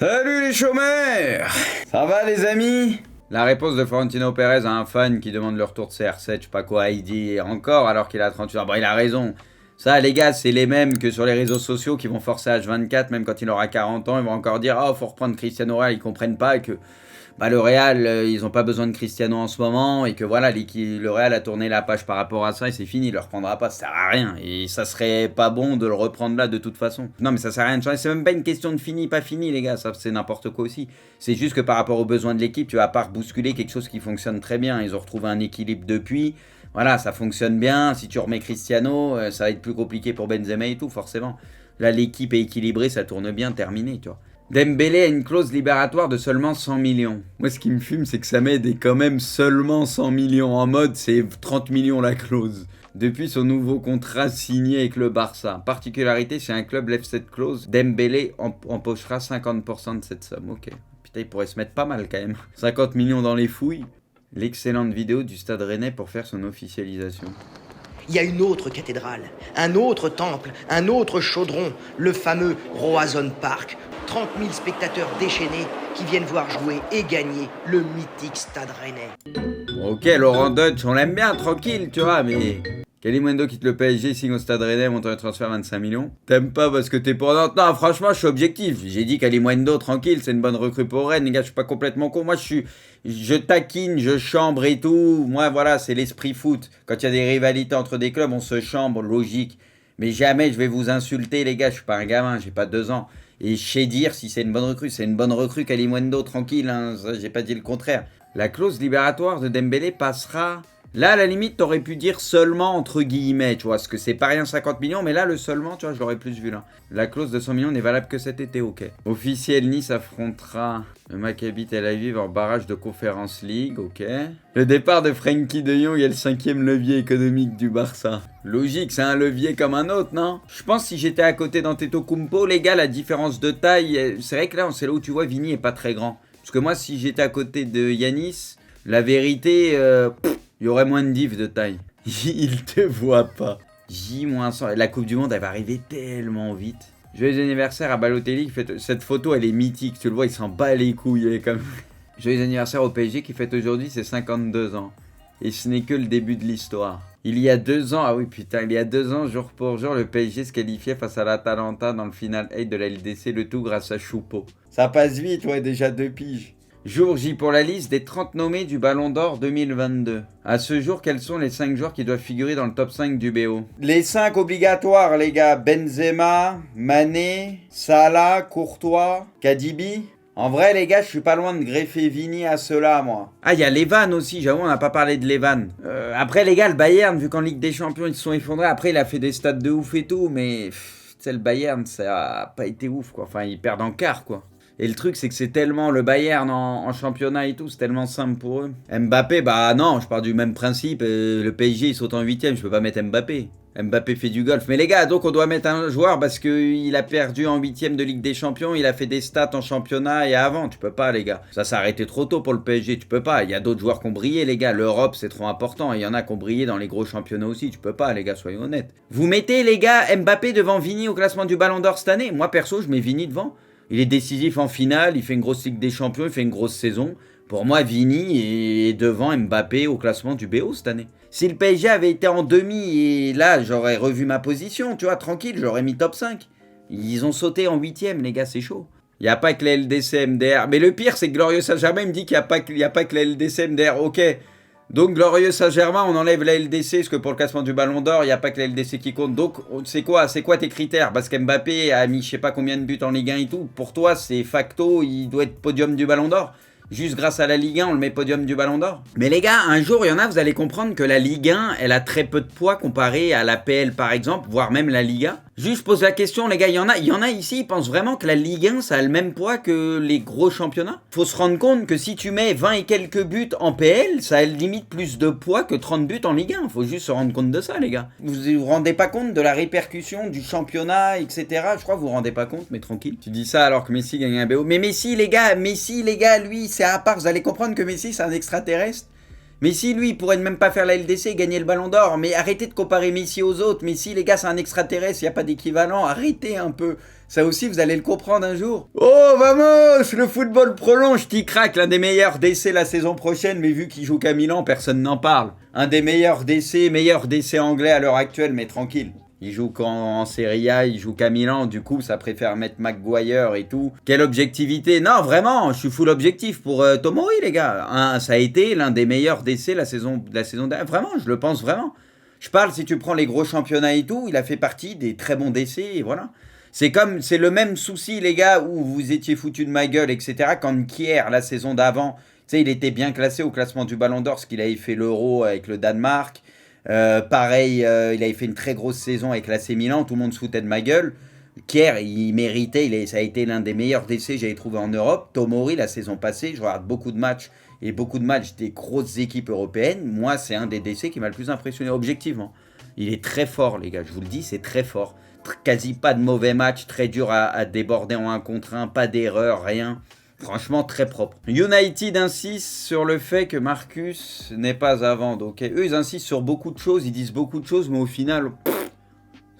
Salut les chômeurs! Ça va les amis? La réponse de Florentino Pérez à un fan qui demande le retour de CR7, je sais pas quoi, il dit encore alors qu'il a 38 ans. Bon, il a raison. Ça, les gars, c'est les mêmes que sur les réseaux sociaux qui vont forcer H24, même quand il aura 40 ans, ils vont encore dire « Oh, faut reprendre Cristiano Ronaldo », ils comprennent pas que le Real, ils ont pas besoin de Cristiano en ce moment, et que voilà, le Real a tourné la page par rapport à ça, et c'est fini, il le reprendra pas, ça sert à rien, et ça serait pas bon de le reprendre là de toute façon. Non mais ça sert à rien de changer, c'est même pas une question de fini, pas fini les gars, ça c'est n'importe quoi aussi. C'est juste que par rapport aux besoins de l'équipe, tu vas pas bousculer quelque chose qui fonctionne très bien, ils ont retrouvé un équilibre depuis, voilà, ça fonctionne bien, si tu remets Cristiano, ça va être plus compliqué pour Benzema et tout, forcément. Là l'équipe est équilibrée, ça tourne bien, terminé, tu vois. Dembélé a une clause libératoire de seulement 100 millions. Moi, ce qui me fume, c'est que ça m'aide et quand même seulement 100 millions. En mode, c'est 30 millions la clause. Depuis son nouveau contrat signé avec le Barça. Particularité, si un club lève cette clause, Dembélé empochera 50% de cette somme. Ok. Putain, il pourrait se mettre pas mal quand même. 50 millions dans les fouilles. L'excellente vidéo du Stade Rennais pour faire son officialisation. Il y a une autre cathédrale, un autre temple, un autre chaudron, le fameux Roazhon Park. 30 000 spectateurs déchaînés qui viennent voir jouer et gagner le mythique Stade Rennais. Ok, Laurent Dutch, on l'aime bien, tranquille, tu vois, mais... Kalimundo quitte le PSG, signe au Stade Rennais, montant de transfert 25 millions. T'aimes pas parce que t'es pour Nantes? Non, franchement, je suis objectif. J'ai dit Kalimundo, tranquille, c'est une bonne recrue pour Rennes, les gars, je suis pas complètement con. Moi, je taquine, je chambre et tout. Moi, voilà, c'est l'esprit foot. Quand il y a des rivalités entre des clubs, on se chambre, logique. Mais jamais je vais vous insulter, les gars, je suis pas un gamin, j'ai pas 2 ans. Et je sais dire si c'est une bonne recrue. C'est une bonne recrue, Kalimundo, tranquille, hein, ça, j'ai pas dit le contraire. La clause libératoire de Dembélé passera... Là, à la limite, t'aurais pu dire seulement entre guillemets, tu vois, parce que c'est pas rien 50 millions, mais là, le seulement, tu vois, je l'aurais plus vu là. La clause de 100 millions n'est valable que cet été, ok. Officiel, Nice affrontera le Maccabi Tel Aviv en barrage de Conference League, ok. Le départ de Frenkie de Jong est le 5e levier économique du Barça. Logique, c'est un levier comme un autre, non? Je pense que si j'étais à côté d'Antetokounmpo, les gars, la différence de taille, c'est vrai que là, c'est là où tu vois, Vini est pas très grand. Parce que moi, si j'étais à côté de Yanis, la vérité, il y aurait moins de diff de taille. Il te voit pas. J-100. La Coupe du Monde, elle va arriver tellement vite. Joyeux anniversaire à Balotelli qui fait... Cette photo, elle est mythique. Tu le vois, il s'en bat les couilles. Il est comme... Joyeux anniversaire au PSG qui fête aujourd'hui ses 52 ans. Et ce n'est que le début de l'histoire. Il y a 2 ans, ah oui putain, il y a 2 ans, jour pour jour, le PSG se qualifiait face à l'Atalanta dans le final 8 de la LDC, le tout grâce à Choupeau. Ça passe vite, ouais, déjà 2 piges. Jour J pour la liste des 30 nommés du Ballon d'Or 2022. À ce jour, quels sont les 5 joueurs qui doivent figurer dans le top 5 du BO? Les 5 obligatoires, les gars. Benzema, Mané, Salah, Courtois, Kadibi. En vrai, les gars, je suis pas loin de greffer Vini à ceux-là, moi. Ah, il y a Levan aussi, j'avoue, on n'a pas parlé de Levan. Après, les gars, le Bayern, vu qu'en Ligue des Champions, ils se sont effondrés. Après, il a fait des stats de ouf et tout, mais... Tu sais, le Bayern, ça a pas été ouf, quoi. Enfin, ils perdent en quart, quoi. Et le truc, c'est que c'est tellement le Bayern en championnat et tout, c'est tellement simple pour eux. Mbappé, bah non, je pars du même principe. Le PSG, il saute en 8ème, je peux pas mettre Mbappé. Mbappé fait du golf. Mais les gars, donc on doit mettre un joueur parce qu'il a perdu en 8ème de Ligue des Champions, il a fait des stats en championnat et avant. Tu peux pas, les gars. Ça s'est arrêté trop tôt pour le PSG, tu peux pas. Il y a d'autres joueurs qui ont brillé, les gars. L'Europe, c'est trop important. Il y en a qui ont brillé dans les gros championnats aussi. Tu peux pas, les gars, soyons honnêtes. Vous mettez, les gars, Mbappé devant Vini au classement du Ballon d'Or cette année? Moi, perso, je mets Vini devant. Il est décisif en finale, il fait une grosse Ligue des Champions, il fait une grosse saison. Pour moi, Vini est devant Mbappé au classement du BO cette année. Si le PSG avait été en demi, et là, j'aurais revu ma position, tu vois, tranquille, j'aurais mis top 5. Ils ont sauté en 8ème, les gars, c'est chaud. Il n'y a pas que la LDC MDR. Mais le pire, c'est que Glorieux Saint-Germain me dit qu'il n'y a pas que la LDC MDR. Ok. Donc, Glorieux Saint-Germain, on enlève la LDC, parce que pour le classement du Ballon d'Or, il n'y a pas que la LDC qui compte. Donc, c'est quoi tes critères? Parce qu'Mbappé a mis je sais pas combien de buts en Ligue 1 et tout. Pour toi, c'est facto, il doit être podium du Ballon d'Or. Juste grâce à la Ligue 1, on le met podium du Ballon d'Or. Mais les gars, un jour, il y en a, vous allez comprendre que la Ligue 1, elle a très peu de poids comparé à la PL par exemple, voire même la Liga. Juste, je pose la question, les gars, il y en a ici, ils pensent vraiment que la Ligue 1, ça a le même poids que les gros championnats? Faut se rendre compte que si tu mets 20 et quelques buts en PL, ça a limite plus de poids que 30 buts en Ligue 1. Faut juste se rendre compte de ça, les gars. Vous vous rendez pas compte de la répercussion du championnat, etc. Je crois que vous vous rendez pas compte, mais tranquille. Tu dis ça alors que Messi gagne un BO. Mais Messi, les gars, lui, c'est à part. Vous allez comprendre que Messi, c'est un extraterrestre. Messi, lui, il pourrait même pas faire la LDC et gagner le ballon d'or. Mais arrêtez de comparer Messi aux autres. Messi, les gars, c'est un extraterrestre, il n'y a pas d'équivalent. Arrêtez un peu. Ça aussi, vous allez le comprendre un jour. Oh, vamos, le football prolonge. T-Crack, l'un des meilleurs DC la saison prochaine. Mais vu qu'il joue qu'à Milan, personne n'en parle. Un des meilleurs DC anglais à l'heure actuelle, mais tranquille. Il joue qu'en Serie A, il joue qu'à Milan, du coup, ça préfère mettre Maguire et tout. Quelle objectivité! Non, vraiment, je suis full objectif pour Tomori, les gars. Ça a été l'un des meilleurs DC la saison dernière. Vraiment, je le pense vraiment. Je parle, si tu prends les gros championnats et tout, il a fait partie des très bons DC, et voilà. C'est le même souci, les gars, où vous étiez foutus de ma gueule, etc. Quand Kier, la saison d'avant, tu sais, il était bien classé au classement du Ballon d'Or, parce qu'il avait fait l'Euro avec le Danemark. Pareil, il avait fait une très grosse saison avec l'AC Milan, tout le monde se foutait de ma gueule. Kier, il méritait, ça a été l'un des meilleurs DC que j'avais trouvé en Europe. Tomori, la saison passée, je regarde beaucoup de matchs des grosses équipes européennes. Moi, c'est un des DC qui m'a le plus impressionné objectivement. Il est très fort, les gars, je vous le dis, c'est très fort. Quasi pas de mauvais matchs, très dur à déborder en 1 contre 1, pas d'erreur, rien. Franchement, très propre. United insiste sur le fait que Marcus n'est pas à vendre. Ok, eux, ils insistent sur beaucoup de choses, ils disent beaucoup de choses, mais au final,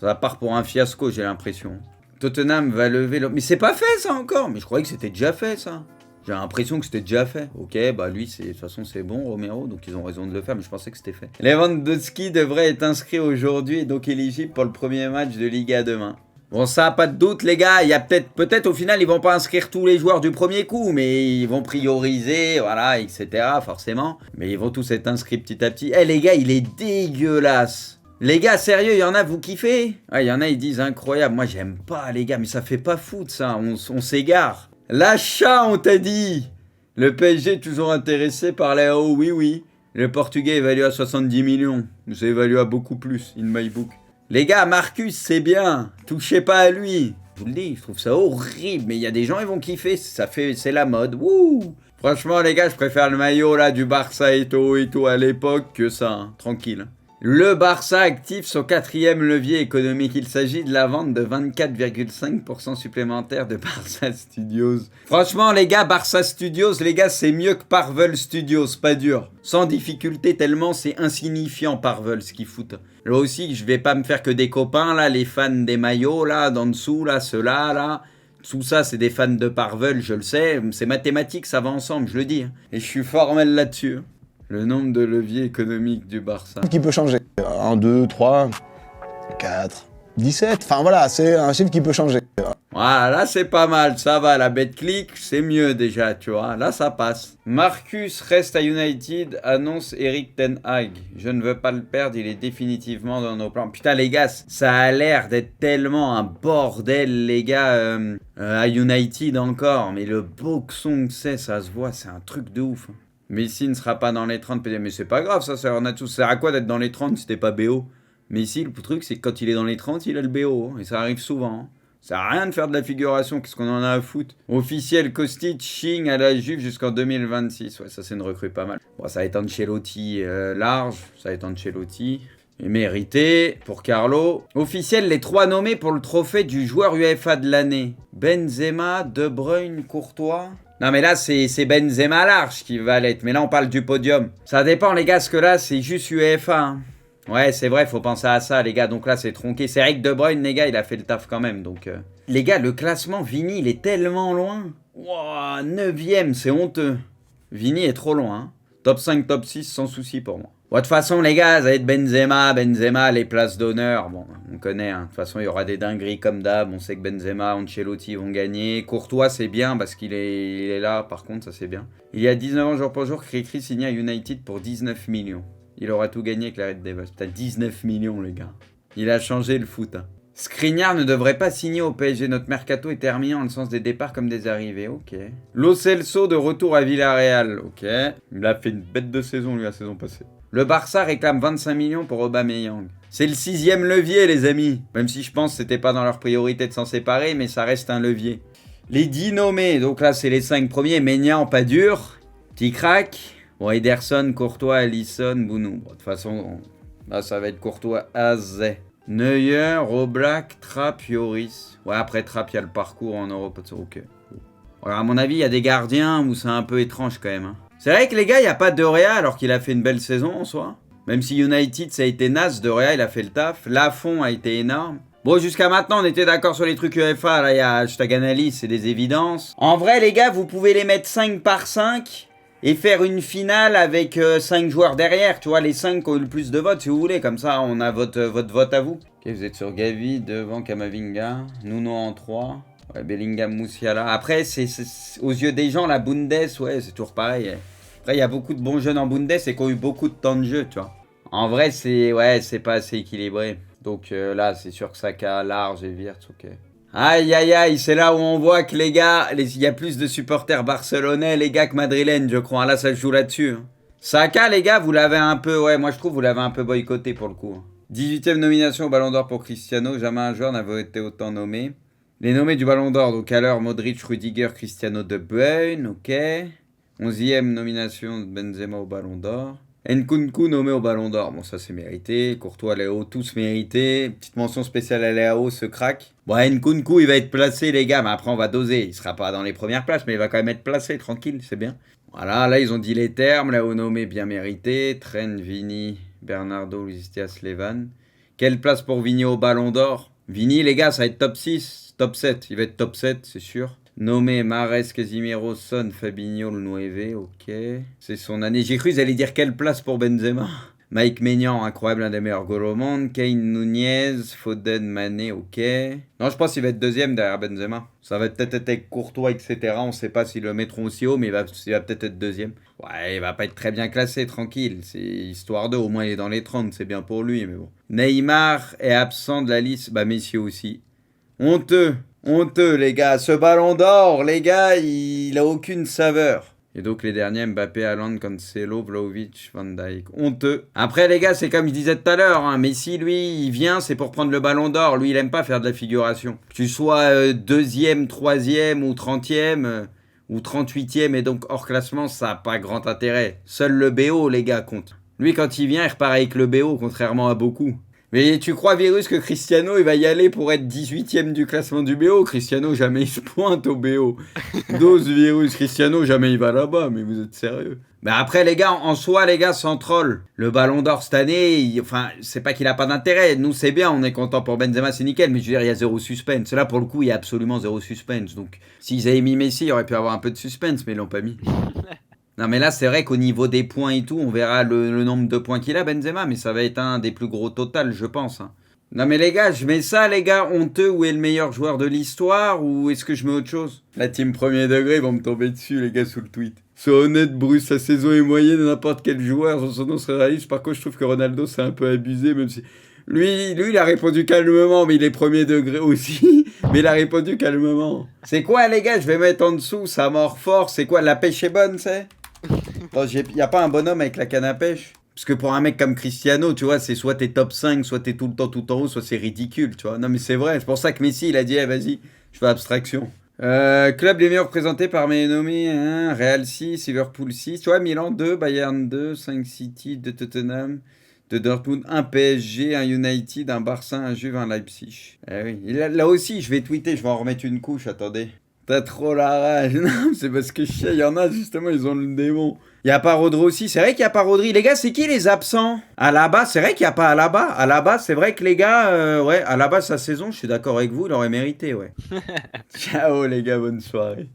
ça part pour un fiasco, j'ai l'impression. Tottenham va lever... Mais c'est pas fait, ça, encore. Mais je croyais que c'était déjà fait, ça. J'ai l'impression que c'était déjà fait. Ok, bah lui, de toute façon, c'est bon, Romero, donc ils ont raison de le faire, mais je pensais que c'était fait. Lewandowski devrait être inscrit aujourd'hui et donc éligible pour le premier match de Liga demain. Bon, ça, pas de doute, les gars. Il y a peut-être au final, ils vont pas inscrire tous les joueurs du premier coup, mais ils vont prioriser, voilà, etc., forcément. Mais ils vont tous être inscrits petit à petit. Eh, les gars, il est dégueulasse. Les gars, sérieux, il y en a, vous kiffez? Ah, il y en a, ils disent incroyable. Moi, j'aime pas, les gars, mais ça fait pas foot, ça. On s'égare. L'achat, on t'a dit. Le PSG est toujours intéressé par les hauts, oui. Le Portugais évalué à 70 millions. C'est évalué à beaucoup plus, in my book. Les gars, Marcus, c'est bien. Touchez pas à lui. Je vous le dis, je trouve ça horrible. Mais il y a des gens, ils vont kiffer. C'est la mode. Wouh! Franchement, les gars, je préfère le maillot là du Barça et tout à l'époque que ça. Hein. Tranquille. Le Barça active son 4e levier économique. Il s'agit de la vente de 24,5% supplémentaire de Barça Studios. Franchement, les gars, Barça Studios, les gars, c'est mieux que Parvel Studios, pas dur. Sans difficulté, tellement c'est insignifiant Parvel ce qu'ils foutent. Là aussi, je vais pas me faire que des copains, là, les fans des maillots, là, d'en dessous, là, ceux-là, là. Tout ça, c'est des fans de Parvel, je le sais. C'est mathématique, ça va ensemble, je le dis. Et je suis formel là-dessus. Le nombre de leviers économiques du Barça. Qui peut changer. 1, 2, 3, 4, 17. Enfin voilà, c'est un chiffre qui peut changer. Voilà, là c'est pas mal, ça va, la BetClick, c'est mieux déjà, tu vois, là ça passe. Marcus reste à United, annonce Erik ten Hag. Je ne veux pas le perdre, il est définitivement dans nos plans. Putain les gars, ça a l'air d'être tellement un bordel les gars, à United encore. Mais le boxon que c'est, ça se voit, c'est un truc de ouf. Messi ne sera pas dans les 30, mais c'est pas grave ça, on a tous. Ça sert à quoi d'être dans les 30 si t'es pas BO? Messi, le truc c'est que quand il est dans les 30, il a le BO, hein, et ça arrive souvent. Hein. Ça sert à rien de faire de la figuration, qu'est-ce qu'on en a à foutre? Officiel, Kostic, Ching à la Juve jusqu'en 2026. Ouais, ça c'est une recrue pas mal. Bon, ça va être Ancelotti large, ça va être Ancelotti. Et mérité pour Carlo. Officiel, les 3 nommés pour le trophée du joueur UEFA de l'année. Benzema, De Bruyne, Courtois. Non mais là c'est Benzema large qui va l'être. Mais là on parle du podium. Ça dépend les gars, parce que là c'est juste UEFA. Hein. Ouais, c'est vrai, faut penser à ça, les gars. Donc là, c'est tronqué. C'est vrai que De Bruyne, les gars, il a fait le taf quand même. Donc, les gars, le classement, Vini, il est tellement loin. Wow, 9ème, c'est honteux. Vini est trop loin. Hein. Top 5, top 6, sans souci pour moi. Bon, de toute façon, les gars, ça va être Benzema, les places d'honneur. Bon, on connaît. Hein. De toute façon, il y aura des dingueries comme d'hab. On sait que Benzema, Ancelotti vont gagner. Courtois, c'est bien parce qu'il est là. Par contre, ça, c'est bien. Il y a 19 ans, jour pour jour, Cricri signé à United pour 19 millions. Il aura tout gagné avec la Red Devils. Putain, 19 millions, les gars. Il a changé le foot. Hein. Skriniar ne devrait pas signer au PSG. Notre mercato est terminé en le sens des départs comme des arrivées. Ok. Lo Celso de retour à Villarreal. Ok. Il a fait une bête de saison, lui, la saison passée. Le Barça réclame 25 millions pour Aubameyang. C'est le 6e levier, les amis. Même si je pense que c'était pas dans leur priorité de s'en séparer, mais ça reste un levier. Les 10 nommés. Donc là, c'est les 5 premiers. Maignan, pas dur. Petit crack. Bon, Ederson, Courtois, Alisson, Bounou. Bon, de toute façon, là, ça va être Courtois, Azé. Neuer, Oblak, Trapp, Yoris. Ouais, après Trapp, il y a le parcours en Europe. Ok. Alors, à mon avis, il y a des gardiens où c'est un peu étrange quand même. Hein. C'est vrai que les gars, il n'y a pas De Gea alors qu'il a fait une belle saison en soi. Même si United ça a été naze, De Gea il a fait le taf. Lafont a été énorme. Bon, jusqu'à maintenant, on était d'accord sur les trucs UEFA. Là, il y a hashtag analyse, c'est des évidences. En vrai, les gars, vous pouvez les mettre 5 par 5 et faire une finale avec 5 joueurs derrière. Tu vois, les 5 qui ont eu le plus de votes, si vous voulez. Comme ça, on a votre vote à vous. Ok, vous êtes sur Gavi, devant Kamavinga. Nuno en 3. Ouais, Bellingham, Musiala. Après, c'est aux yeux des gens, la Bundes, ouais, c'est toujours pareil. Après, il y a beaucoup de bons jeunes en Bundes et qui ont eu beaucoup de temps de jeu, tu vois. En vrai, c'est pas assez équilibré. Donc là, c'est sûr que Saka, large et Wirtz, ok. Aïe, aïe, aïe, c'est là où on voit que les gars, il y a plus de supporters barcelonais, les gars, que madrilènes, je crois. Là, ça se joue là-dessus. Hein. Saka, les gars, vous l'avez un peu, ouais, moi je trouve, vous l'avez un peu boycotté pour le coup. 18e nomination au Ballon d'Or pour Cristiano. Jamais un joueur n'avait été autant nommé. Les nommés du Ballon d'Or, donc à l'heure, Modric, Rudiger, Cristiano, De Bruyne, ok. 11e nomination de Benzema au Ballon d'Or. Nkunku nommé au Ballon d'Or, bon ça c'est mérité. Courtois, Léo, tous mérités. Petite mention spéciale à Léo, ce crack. Bon, Nkunku il va être placé les gars, mais après on va doser. Il sera pas dans les premières places, mais il va quand même être placé, tranquille, c'est bien. Voilà, là ils ont dit les termes. Léo nommé, bien mérité. Trent, Vini, Bernardo, Luis Diaz, Levan. Quelle place pour Vini au Ballon d'Or? Vini les gars, ça va être top 6, top 7. Il va être top 7, c'est sûr. Nommé Mahrez, Casemiro, Son, Fabinho, le 9, ok. C'est son année. J'ai cru qu'ils allaient dire quelle place pour Benzema. Mike Maignan, incroyable, un des meilleurs goals au monde. Kane, Nunez, Foden, Mané, ok. Non, je pense qu'il va être deuxième derrière Benzema. Ça va peut-être être avec Courtois, etc. On ne sait pas s'ils le mettront aussi haut, mais il va peut-être être deuxième. Ouais, il va pas être très bien classé, tranquille. C'est histoire d'eux. Au moins, il est dans les 30, c'est bien pour lui, mais bon. Neymar est absent de la liste. Bah, Messi aussi. Honteux. Honteux, les gars. Ce ballon d'or, les gars, il a aucune saveur. Et donc, les derniers, Mbappé, Haaland, Cancelo, Vlahovic, Van Dijk. Honteux. Après, les gars, c'est comme je disais tout à l'heure. Hein, Messi, lui, il vient, c'est pour prendre le ballon d'or. Lui, il aime pas faire de la figuration. Que tu sois deuxième, troisième ou 30e ou 38e et donc hors classement, ça n'a pas grand intérêt. Seul le BO, les gars, compte. Lui, quand il vient, il repart avec le BO, contrairement à beaucoup. Mais tu crois, Virus, que Cristiano, il va y aller pour être 18e du classement du BO? Cristiano, jamais il se pointe au BO. Dose Virus, Cristiano, jamais il va là-bas, mais vous êtes sérieux? Mais après, les gars, en soi, les gars, sans troll. Le Ballon d'Or cette année, enfin, c'est pas qu'il a pas d'intérêt. Nous, c'est bien, on est content pour Benzema, c'est nickel. Mais je veux dire, il y a zéro suspense. Là, pour le coup, il y a absolument zéro suspense. Donc, s'ils avaient mis Messi, il aurait pu avoir un peu de suspense, mais ils l'ont pas mis. Non mais là c'est vrai qu'au niveau des points et tout, on verra le nombre de points qu'il a Benzema, mais ça va être un des plus gros totals je pense. Hein. Non mais les gars, je mets ça les gars, honteux, où est le meilleur joueur de l'histoire ou est-ce que je mets autre chose? La team premier degré vont me tomber dessus les gars sous le tweet. Sois honnête Bruce, sa saison est moyenne de n'importe quel joueur, son nom serait réaliste, par contre je trouve que Ronaldo c'est un peu abusé même si... Lui, il a répondu calmement, mais il est premier degré aussi. Mais il a répondu calmement. C'est quoi les gars? Je vais mettre en dessous, ça mord fort, c'est quoi? La pêche est bonne, c'est? Il n'y a pas un bonhomme avec la canne à pêche? Parce que pour un mec comme Cristiano, tu vois, c'est soit t'es top 5, soit t'es tout le temps tout en haut, soit c'est ridicule, tu vois. Non mais c'est vrai, c'est pour ça que Messi, il a dit, vas-y, je fais abstraction. Club les meilleurs représentés par mes nommés, hein, Real 6, Liverpool 6, tu vois, Milan 2, Bayern 2, 5 City, 2 Tottenham, de Dortmund, un PSG, un United, un Barça, un Juve, un Leipzig. Eh oui, et là aussi, je vais tweeter, je vais en remettre une couche, attendez. T'as trop la rage. Non, c'est parce que je sais, il y en a justement, ils ont le démon. Il n'y a pas Rodri aussi. C'est vrai qu'il n'y a pas Rodri. Les gars, c'est qui les absents? Alaba, c'est vrai qu'il n'y a pas Alaba. Alaba, c'est vrai que les gars, ouais, Alaba, sa saison, je suis d'accord avec vous, il aurait mérité, ouais. Ciao les gars, bonne soirée.